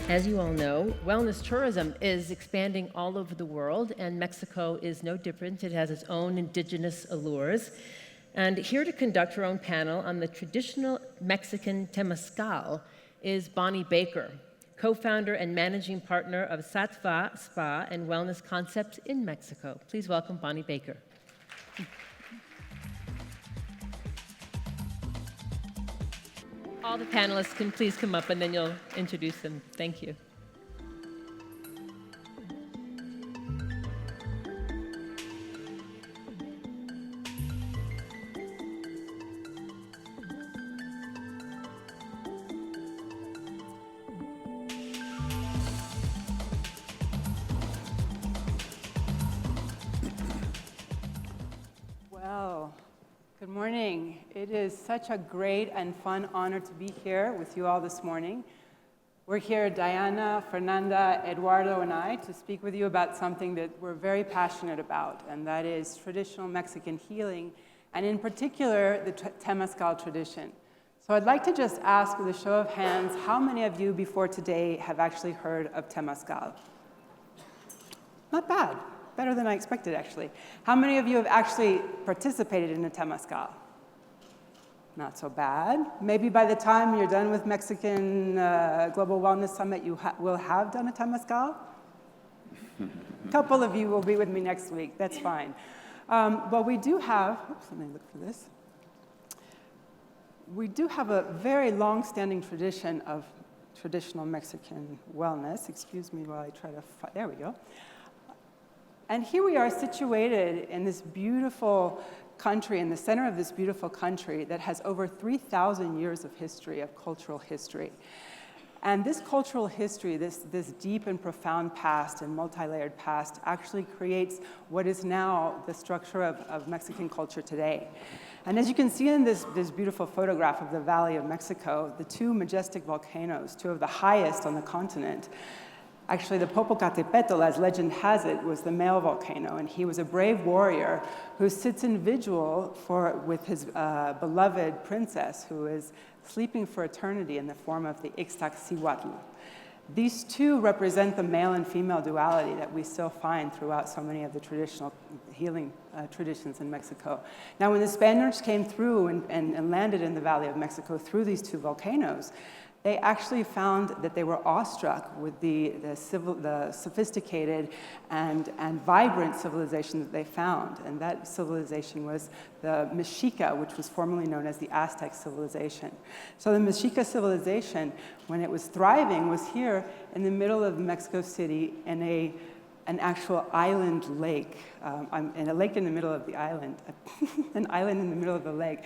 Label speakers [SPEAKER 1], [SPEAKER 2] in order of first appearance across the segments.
[SPEAKER 1] As you all know, wellness tourism is expanding all over the world, and Mexico is no different. It has its own indigenous allures. And here to conduct her own panel on the traditional Mexican Temazcal is Bonnie Baker, co-founder and managing partner of Satteva Spa and Wellness Concepts in Mexico. Please welcome Bonnie Baker. All the panelists can please come up and then you'll introduce them. Thank you.
[SPEAKER 2] Well, good morning. It is such a great and fun honor to be here with you all this morning. We're here, Diana, Fernanda, Eduardo, and I, to speak with you about something that we're very passionate about, and that is traditional Mexican healing, and in particular, the Temazcal tradition. So I'd like to just ask with a show of hands, how many of you before today have actually heard of Temazcal? Not bad. Better than I expected, actually. How many of you have actually participated in a Temazcal? Not so bad. Maybe by the time you're done with Mexican Global Wellness Summit, you will have done a Temazcal. A couple of you will be with me next week. That's fine. But we do have, oops, let me look for this. We do have a very long-standing tradition of traditional Mexican wellness. Excuse me while I try to find, there we go. And here we are situated in this beautiful country, in the center of this beautiful country that has over 3,000 years of history, of cultural history. And this cultural history, this deep and profound past and multi-layered past actually creates what is now the structure of Mexican culture today. And as you can see in this beautiful photograph of the Valley of Mexico, the two majestic volcanoes, two of the highest on the continent. Actually, the Popocatépetl, as legend has it, was the male volcano, and he was a brave warrior who sits in vigil with his beloved princess, who is sleeping for eternity in the form of the Ixtaccíhuatl. These two represent the male and female duality that we still find throughout so many of the traditional healing traditions in Mexico. Now, when the Spaniards came through and landed in the Valley of Mexico through these two volcanoes, they actually found that they were awestruck with the sophisticated and vibrant civilization that they found. And that civilization was the Mexica, which was formerly known as the Aztec civilization. So the Mexica civilization, when it was thriving, was here in the middle of Mexico City in an actual island lake, in a lake in the middle of the island, an island in the middle of the lake.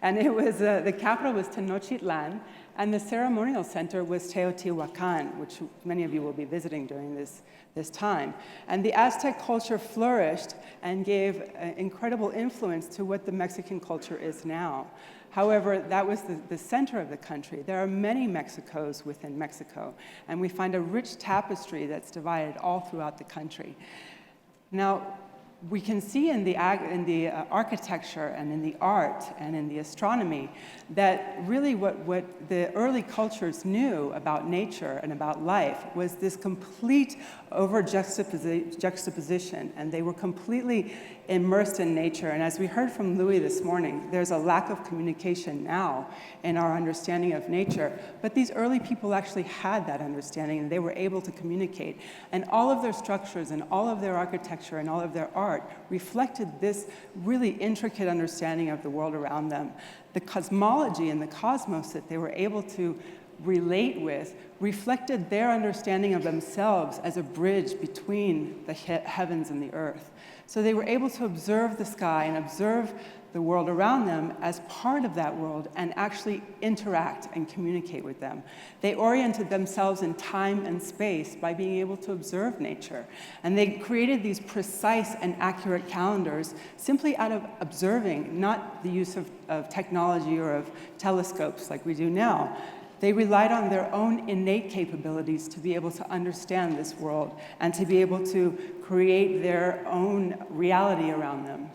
[SPEAKER 2] And it was, the capital was Tenochtitlan, and the ceremonial center was Teotihuacan, which many of you will be visiting during this time. And the Aztec culture flourished and gave incredible influence to what the Mexican culture is now. However, that was the center of the country. There are many Mexicos within Mexico, and we find a rich tapestry that's divided all throughout the country. Now, we can see in the architecture and in the art and in the astronomy that really what the early cultures knew about nature and about life was this complete juxtaposition, and they were completely immersed in nature. And as we heard from Louis this morning, there's a lack of communication now in our understanding of nature, but these early people actually had that understanding, and they were able to communicate. And all of their structures and all of their architecture and all of their art reflected this really intricate understanding of the world around them. The cosmology and the cosmos that they were able to relate with reflected their understanding of themselves as a bridge between the heavens and the earth. So they were able to observe the sky and observe the world around them as part of that world and actually interact and communicate with them. They oriented themselves in time and space by being able to observe nature. And they created these precise and accurate calendars simply out of observing, not the use of technology or of telescopes like we do now. They relied on their own innate capabilities to be able to understand this world and to be able to create their own reality around them.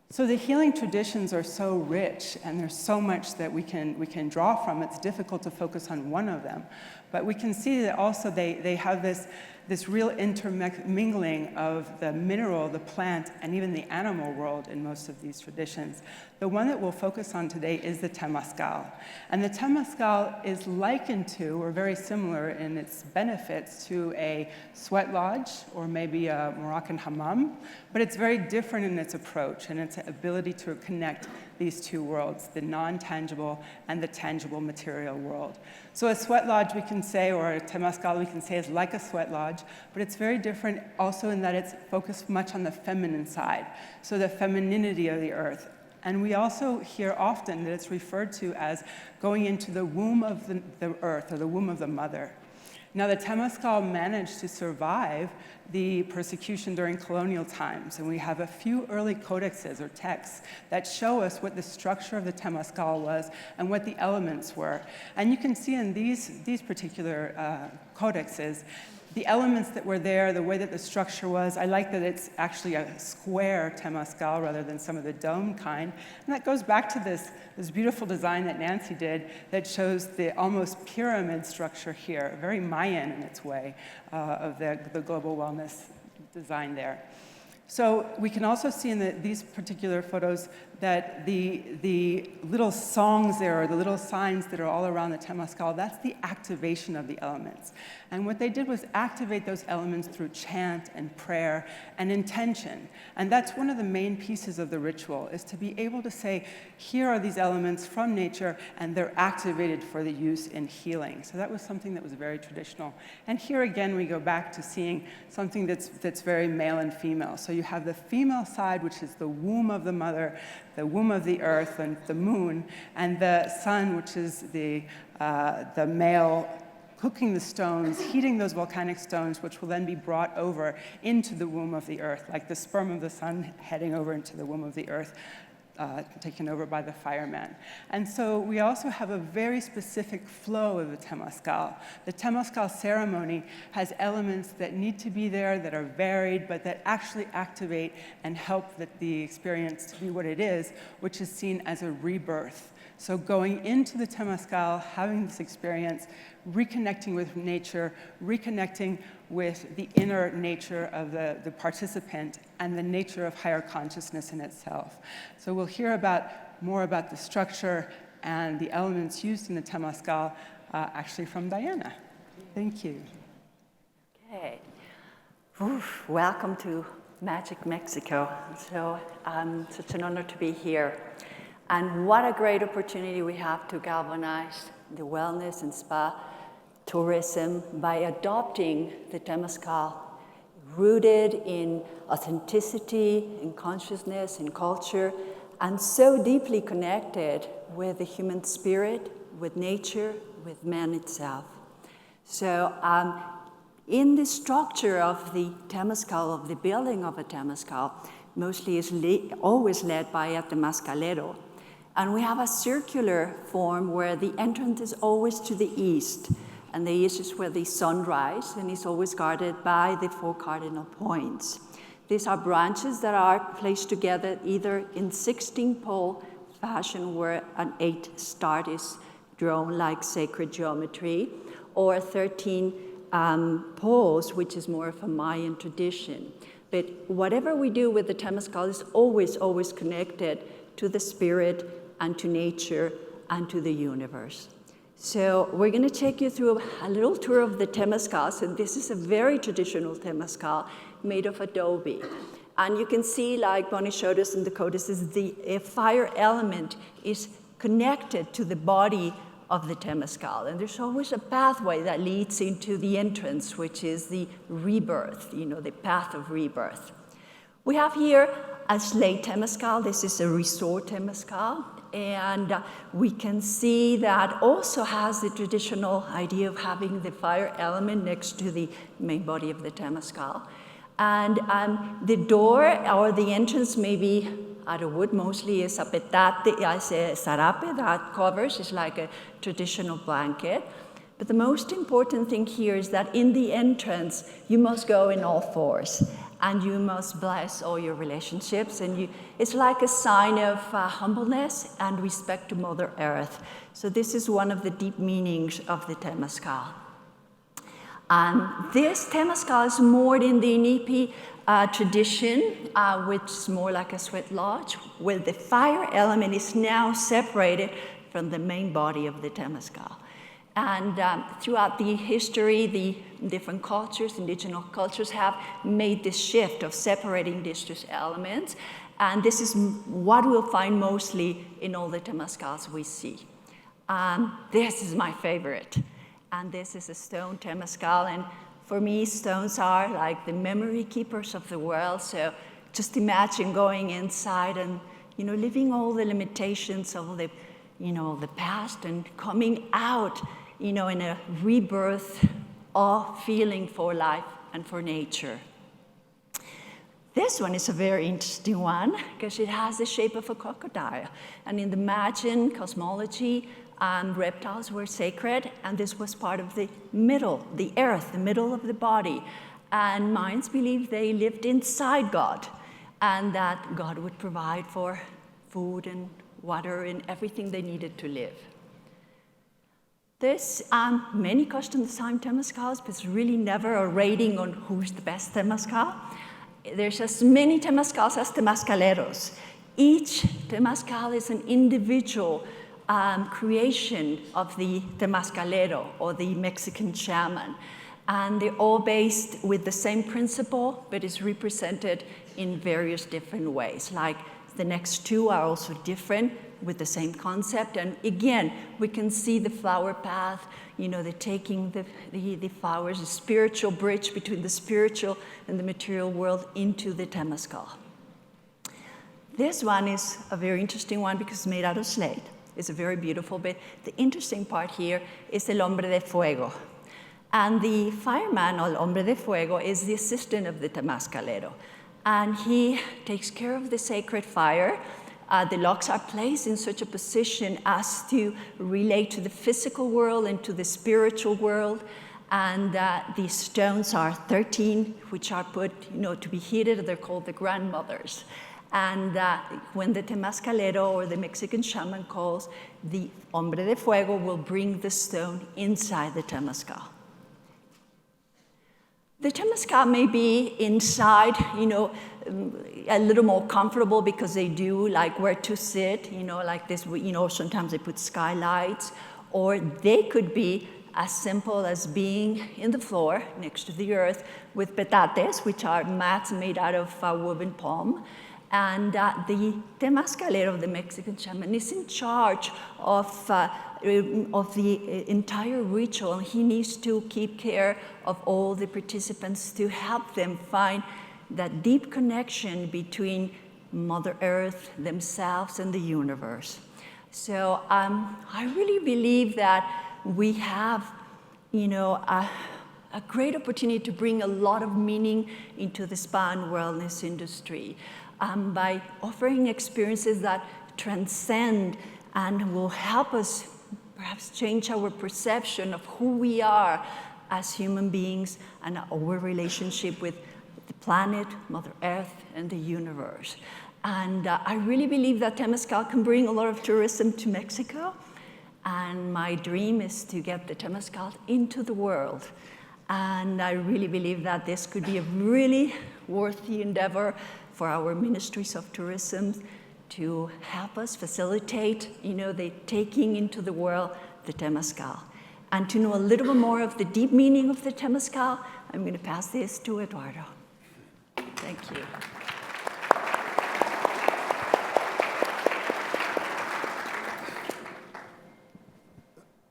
[SPEAKER 2] So the healing traditions are so rich, and there's so much that we can draw from. It's difficult to focus on one of them. But we can see that also they have this real intermingling of the mineral, the plant, and even the animal world in most of these traditions. The one that we'll focus on today is the Temazcal. And the Temazcal is likened to, or very similar in its benefits, to a sweat lodge or maybe a Moroccan hammam, but it's very different in its approach and its ability to connect these two worlds, the non-tangible and the tangible material world. So a sweat lodge, we can say, or a Temazcal, we can say, is like a sweat lodge, but it's very different also in that it's focused much on the feminine side, so the femininity of the earth. And we also hear often that it's referred to as going into the womb of the earth, or the womb of the mother. Now, the Temazcal managed to survive the persecution during colonial times, and we have a few early codexes or texts that show us what the structure of the Temazcal was and what the elements were. And you can see in these particular codexes, the elements that were there, the way that the structure was. I like that it's actually a square Temazcal rather than some of the dome kind. And that goes back to this beautiful design that Nancy did that shows the almost pyramid structure here, very Mayan in its way, of the global wellness design there. So we can also see in these particular photos that the little songs there, or the little signs that are all around the Temazcal, that's the activation of the elements. And what they did was activate those elements through chant and prayer and intention. And that's one of the main pieces of the ritual, is to be able to say, here are these elements from nature, and they're activated for the use in healing. So that was something that was very traditional. And here again, we go back to seeing something that's very male and female. So you have the female side, which is the womb of the mother, the womb of the earth and the moon, and the sun, which is the male cooking the stones, heating those volcanic stones, which will then be brought over into the womb of the earth, like the sperm of the sun heading over into the womb of the earth, taken over by the fireman. And so we also have a very specific flow of the Temazcal. The Temazcal ceremony has elements that need to be there, that are varied, but that actually activate and help the experience to be what it is, which is seen as a rebirth. So going into the Temazcal, having this experience, reconnecting with nature, reconnecting with the inner nature of the participant and the nature of higher consciousness in itself. So we'll hear more about the structure and the elements used in the Temazcal actually from Diana. Thank you.
[SPEAKER 3] Okay. Oof, welcome to Magic Mexico. So such an honor to be here. And what a great opportunity we have to galvanize the wellness and spa tourism by adopting the Temazcal, rooted in authenticity, in consciousness, in culture, and so deeply connected with the human spirit, with nature, with man itself. So in the structure of the Temazcal, of the building of a Temazcal, mostly is always led by a Temazcalero. And we have a circular form where the entrance is always to the east, and the east is where the sun rises, and is always guarded by the 4 cardinal points. These are branches that are placed together either in 16-pole fashion, where an 8 star is drawn like sacred geometry, or 13 poles, which is more of a Mayan tradition. But whatever we do with the Temazcal is always connected to the spirit and to nature and to the universe. So we're going to take you through a little tour of the Temazcal. So this is a very traditional Temazcal made of adobe. And you can see, like Bonnie showed us in the codices, the fire element is connected to the body of the Temazcal. And there's always a pathway that leads into the entrance, which is the rebirth, the path of rebirth. We have here a sleigh Temazcal. This is a resort Temazcal. And we can see that also has the traditional idea of having the fire element next to the main body of the Temazcal. And the door or the entrance may be out of wood, mostly is a petate, as a sarape that covers, is like a traditional blanket. But the most important thing here is that in the entrance, you must go in all fours. And you must bless all your relationships. And it's like a sign of humbleness and respect to Mother Earth. So this is one of the deep meanings of the Temazcal. And this Temazcal is moored in the Inipi tradition, which is more like a sweat lodge, where the fire element is now separated from the main body of the Temazcal. And throughout the history, the different cultures, indigenous cultures, have made this shift of separating these two elements. And this is what we'll find mostly in all the Temazcals we see. This is my favorite. And this is a stone Temazcal. And for me, stones are like the memory keepers of the world. So just imagine going inside and, living all the limitations of the, the past and coming out, in a rebirth of feeling for life and for nature. This one is a very interesting one because it has the shape of a crocodile. And in the Mayan cosmology, reptiles were sacred, and this was part of the middle, the earth, the middle of the body. And Mayans believed they lived inside God, and that God would provide for food and water and everything they needed to live. There's many custom-designed Temazcals, but it's really never a rating on who's the best Temazcal. There's as many Temazcals as Temazcaleros. Each Temazcal is an individual creation of the Temazcalero, or the Mexican shaman. And they're all based with the same principle, but it's represented in various different ways. Like the next two are also different with the same concept. And again, we can see the flower path, the taking the flowers, the spiritual bridge between the spiritual and the material world into the Temazcal. This one is a very interesting one because it's made out of slate. It's a very beautiful bit. The interesting part here is el hombre de fuego. And the fireman, or el hombre de fuego, is the assistant of the Temazcalero. And he takes care of the sacred fire. The locks are placed in such a position as to relate to the physical world and to the spiritual world. And these stones are 13, which are put, to be heated. They're called the grandmothers. And when the Temazcalero, or the Mexican shaman, calls, the hombre de fuego will bring the stone inside the Temazcal. The Temazcal may be inside, a little more comfortable because they do like where to sit, like this, sometimes they put skylights, or they could be as simple as being in the floor next to the earth with petates, which are mats made out of woven palm. And the Temazcalero, the Mexican shaman, is in charge of the entire ritual. He needs to keep care of all the participants to help them find that deep connection between Mother Earth, themselves, and the universe. So I really believe that we have, a great opportunity to bring a lot of meaning into the spa and wellness industry by offering experiences that transcend and will help us perhaps change our perception of who we are as human beings and our relationship with the planet, Mother Earth, and the universe. And I really believe that Temazcal can bring a lot of tourism to Mexico. And my dream is to get the Temazcal into the world. And I really believe that this could be a really worthy endeavor for our ministries of tourism to help us facilitate, the taking into the world the Temazcal. And to know a little bit more of the deep meaning of the Temazcal, I'm going to pass this to Eduardo. Thank you.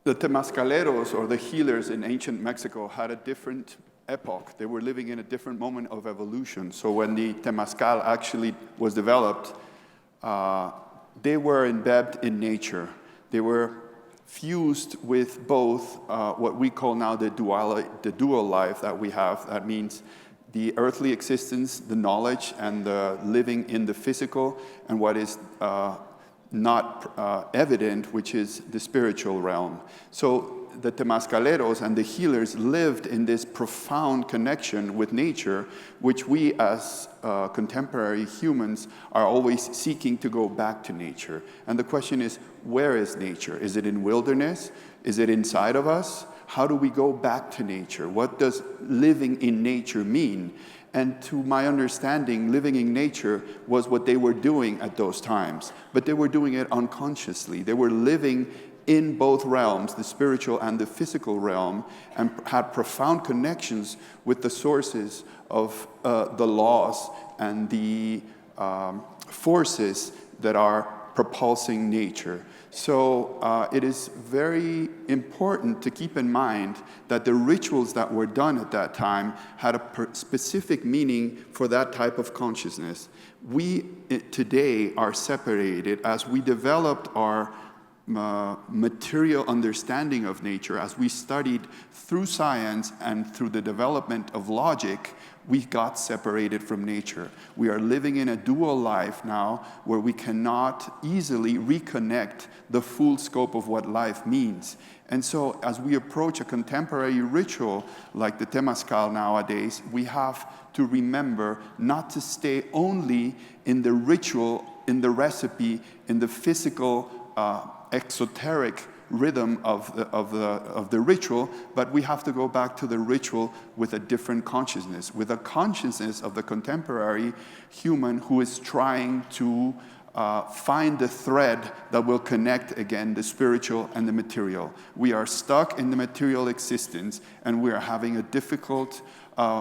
[SPEAKER 4] The Temazcaleros, or the healers in ancient Mexico, had a different epoch. They were living in a different moment of evolution. So when the Temazcal actually was developed, they were embedded in nature. They were fused with both what we call now the dual life that we have. That means the earthly existence, the knowledge, and the living in the physical, and what is not evident, which is the spiritual realm. So the Temazcaleros and the healers lived in this profound connection with nature, which we as contemporary humans are always seeking to go back to nature. And the question is, where is nature? Is it in wilderness? Is it inside of us? How do we go back to nature? What does living in nature mean? And to my understanding, living in nature was what they were doing at those times. But they were doing it unconsciously. They were living in both realms, the spiritual and the physical realm, and had profound connections with the sources of the laws and the forces that are propulsing nature. So it is very important to keep in mind that the rituals that were done at that time had a specific meaning for that type of consciousness. We today are separated as we developed our material understanding of nature, as we studied through science and through the development of logic. We got separated from nature. We are living in a dual life now where we cannot easily reconnect the full scope of what life means. And so as we approach a contemporary ritual like the Temazcal nowadays, we have to remember not to stay only in the ritual, in the recipe, in the physical, exoteric rhythm of the ritual, but we have to go back to the ritual with a different consciousness, with a consciousness of the contemporary human who is trying to find the thread that will connect again the spiritual and the material. We are stuck in the material existence, and we are having a difficult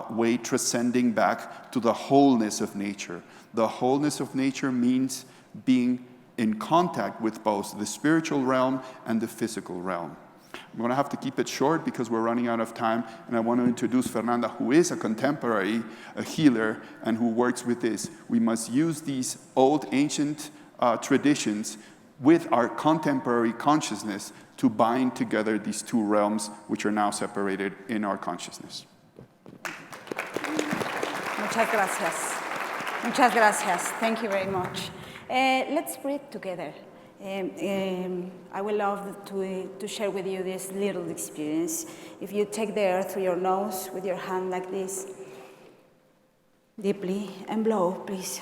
[SPEAKER 4] way transcending back to the wholeness of nature. The wholeness of nature means being in contact with both the spiritual realm and the physical realm. I'm going to have to keep it short because we're running out of time, and I want to introduce Fernanda, who is a contemporary, a healer, and who works with this. We must use these old, ancient traditions with our contemporary consciousness to bind together these two realms, which are now separated in our consciousness.
[SPEAKER 5] Muchas gracias. Muchas gracias. Thank you very much. Let's breathe together. I would love to share with you this little experience. If you take the air through your nose with your hand like this, deeply, and blow, please.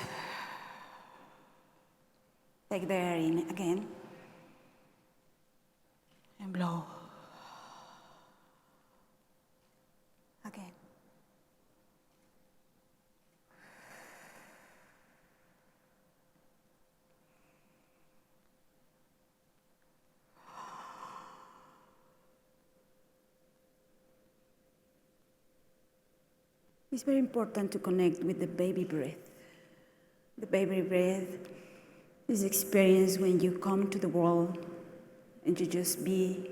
[SPEAKER 5] Take the air in again, and blow. Again. It's very important to connect with the baby breath. The baby breath is experience when you come to the world and you just be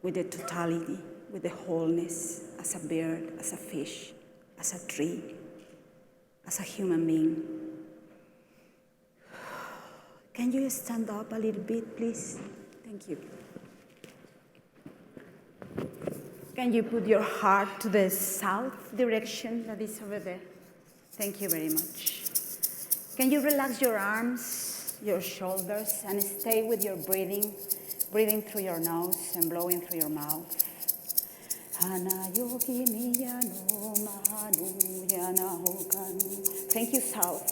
[SPEAKER 5] with the totality, with the wholeness, as a bird, as a fish, as a tree, as a human being. Can you stand up a little bit, please? Thank you. Can you put your heart to the south direction that is over there? Thank you very much. Can you relax your arms, your shoulders, and stay with your breathing, breathing through your nose and blowing through your mouth. Thank you, south.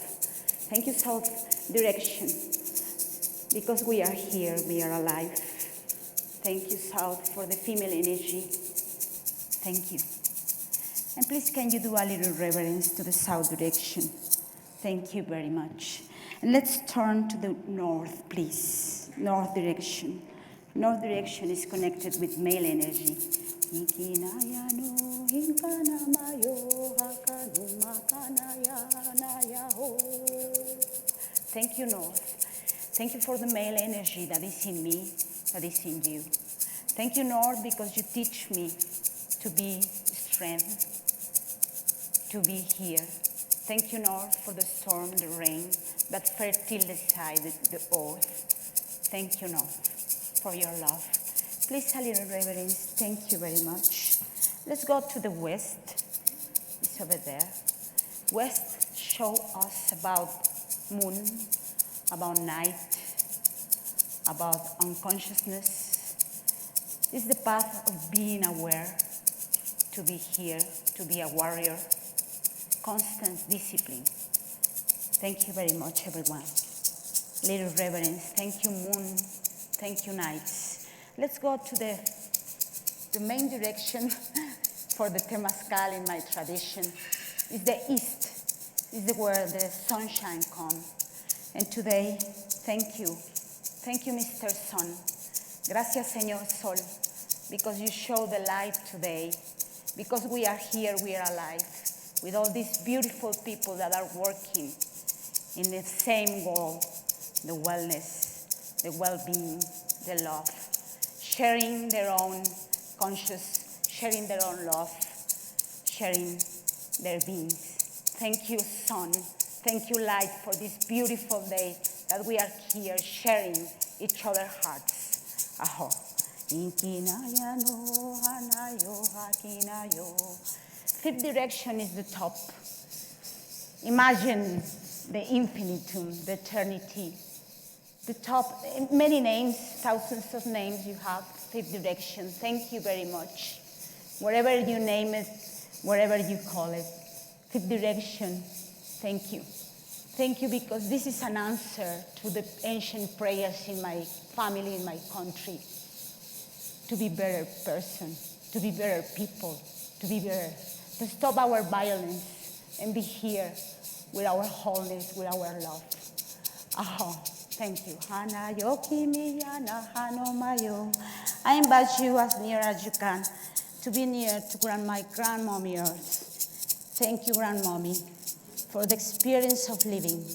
[SPEAKER 5] Thank you, south direction. Because we are here, we are alive. Thank you, south, for the female energy. Thank you. And please, can you do a little reverence to the south direction? Thank you very much. And let's turn to the north, please. North direction. North direction is connected with male energy. Thank you, north. Thank you for the male energy that is in me, that is in you. Thank you, north, because you teach me to be strength, to be here. Thank you, North, for the storm, the rain that fertilized the earth. Thank you, North, for your love. Please, a little reverence. Thank you very much. Let's go to the west. It's over there. West show us about moon, about night, about unconsciousness. It's the path of being aware, to be here, to be a warrior, constant discipline. Thank you very much, everyone. Little reverence. Thank you, moon. Thank you, nights. Let's go to the The main direction for the Temazcal in my tradition is the east, is where the sunshine comes. And today, thank you. Thank you, Mr. Sun. Gracias, Señor Sol, because you show the light today. Because we are here, we are alive, with all these beautiful people that are working in the same goal, the wellness, the well-being, the love, sharing their own conscious, sharing their own love, sharing their beings. Thank you, sun. Thank you, light, for this beautiful day that we are here sharing each other's hearts. Aho. Fifth direction is the top. Imagine the infinitum, the eternity. The top, many names, thousands of names you have, fifth direction. Thank you very much. Wherever you name it, wherever you call it, fifth direction, thank you. Thank you because this is an answer to the ancient prayers in my family, in my country. To be better person, to be better people, to be better, to stop our violence and be here with our wholeness, with our love. Oh, thank you. Hana yoki miyana hano mayo. I invite you as near as you can to be near to my grandmommy earth. Thank you, grandmommy, for the experience of living.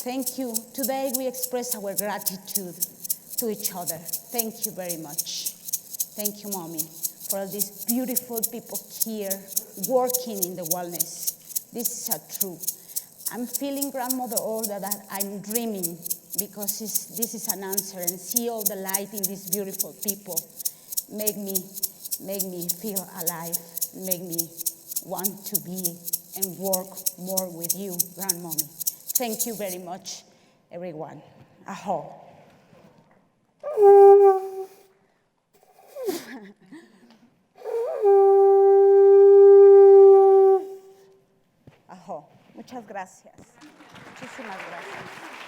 [SPEAKER 5] Thank you. Today we express our gratitude to each other. Thank you very much. Thank you, Mommy, for all these beautiful people here working in the wellness. This is a truth. I'm feeling, Grandmother Earth, that I'm dreaming because this is an answer, and see all the light in these beautiful people make me feel alive, make me want to be and work more with you, Grandmommy. Thank you very much, everyone. Aho. Ajo. Muchas gracias. Muchísimas gracias.